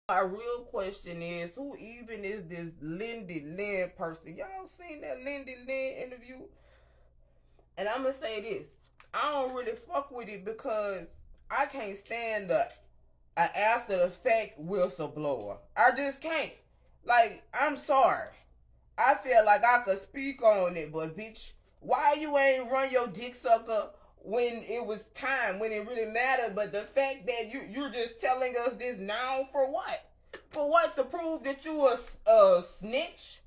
My real question is, who even is this Lindy Lynn person? Y'all seen that Lindy Lynn interview? And I'm gonna say this: I don't really fuck with it because I can't stand the after the fact whistleblower. I just can't. Like, I'm sorry. I feel like I could speak on it, but bitch, why you ain't run your dick sucker when it was time, when it really mattered? But the fact that you're just telling us this now for what? For what? To prove that you a snitch?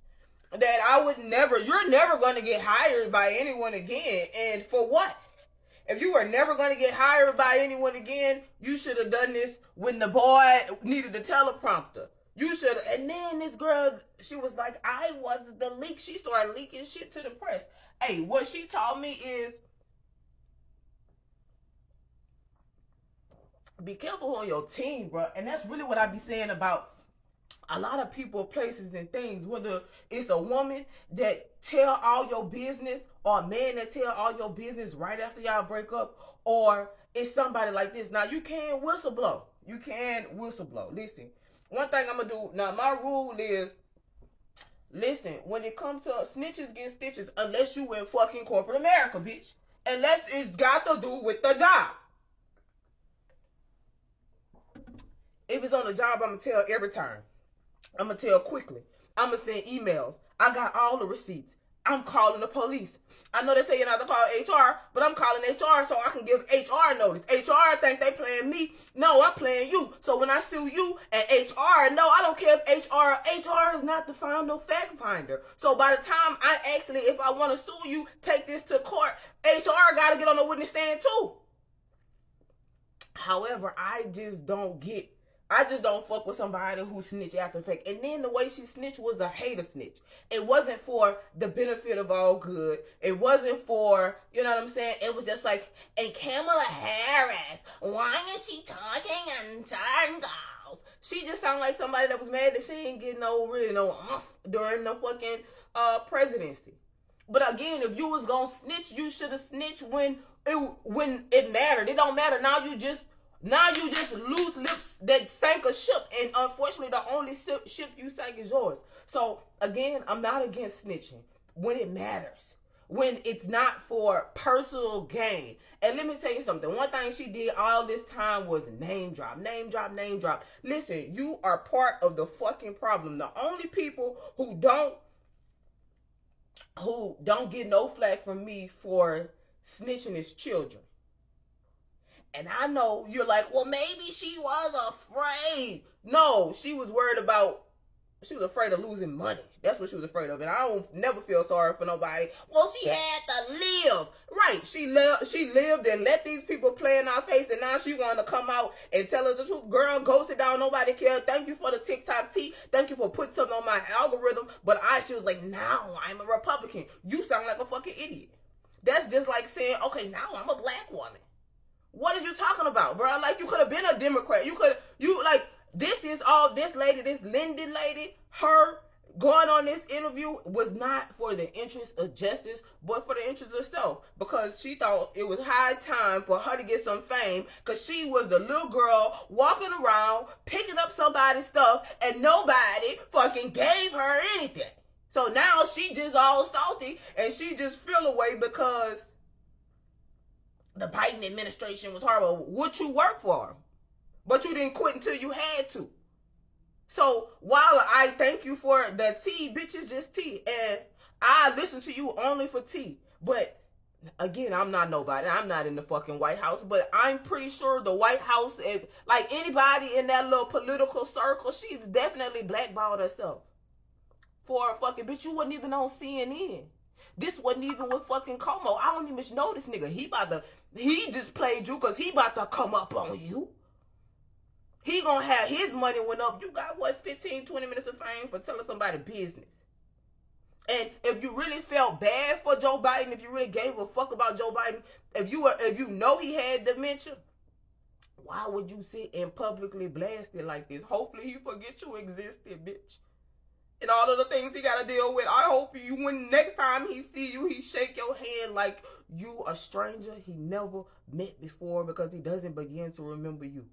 That I would never, you're never going to get hired by anyone again. And for what? If you were never going to get hired by anyone again, you should have done this when the boy needed the teleprompter. You should. And then this girl, she was like, I was the leak. She started leaking shit to the press. Hey, what she told me is, be careful on your team, bro. And that's really what I be saying about a lot of people, places, and things. Whether it's a woman that tell all your business, or a man that tell all your business right after y'all break up, or it's somebody like this. Now, you can whistleblow. You can whistleblow. Listen, one thing I'm gonna do now. My rule is, listen, when it comes to snitches get stitches, unless you in fucking corporate America, bitch. Unless it's got to do with the job. If it's on the job, I'm gonna tell every time. I'm gonna tell quickly. I'm gonna send emails. I got all the receipts. I'm calling the police. I know they tell you not to call HR, but I'm calling HR so I can give HR notice. HR think they playing me. No, I'm playing you. So when I sue you and HR, no, I don't care if HR is not the final fact finder. So by the time I actually, if I want to sue you, take this to court, HR got to get on the witness stand too. However, I just don't fuck with somebody who snitch after the fact. And then the way she snitched was a hater snitch. It wasn't for the benefit of all good. It wasn't for, you know what I'm saying? It was just like, and Kamala Harris, why is she talking in circles? She just sounded like somebody that was mad that she ain't getting no during the fucking presidency. But again, if you was gonna snitch, you should have snitched when it mattered. It don't matter. Now you just loose lips that sank a ship, and unfortunately the only ship you sank is yours. So again, I'm not against snitching when it matters, when it's not for personal gain. And let me tell you something. One thing she did all this time was name drop, name drop, name drop. Listen, you are part of the fucking problem. The only people who don't get no flack from me for snitching is children. And I know you're like, well, maybe she was afraid. No, she was afraid of losing money. That's what she was afraid of. And I don't never feel sorry for nobody. Well, she had to live. Right. She lived and let these people play in our face, and now she wanted to come out and tell us the truth. Girl, go sit down. Nobody cares. Thank you for the TikTok tea. Thank you for putting something on my algorithm. But she was like, now I'm a Republican. You sound like a fucking idiot. That's just like saying, okay, now I'm a black woman. What is you talking about, bro? Like, you could have been a Democrat. This lady, this Lindy lady, her going on this interview was not for the interest of justice, but for the interest of self. Because she thought it was high time for her to get some fame, because she was the little girl walking around, picking up somebody's stuff, and nobody fucking gave her anything. So now she just all salty, and she just feel away because the Biden administration was horrible. Would you work for him? But you didn't quit until you had to. So while I thank you for the tea, bitch, is just tea. And I listen to you only for tea. But again, I'm not nobody. I'm not in the fucking White House. But I'm pretty sure the White House, like anybody in that little political circle, she's definitely blackballed herself. For a fucking bitch, you wasn't even on CNN. This wasn't even with fucking Como. I don't even know this nigga. He just played you because he about to come up on you. He gonna have his money went up. You got what, 15, 20 minutes of fame for telling somebody business. And if you really felt bad for Joe Biden, if you really gave a fuck about Joe Biden, if you know he had dementia, why would you sit and publicly blast it like this? Hopefully he forget you existed, bitch. And all of the things he got to deal with. I hope when next time he see you, he shake your hand like you a stranger he never met before, because he doesn't begin to remember you.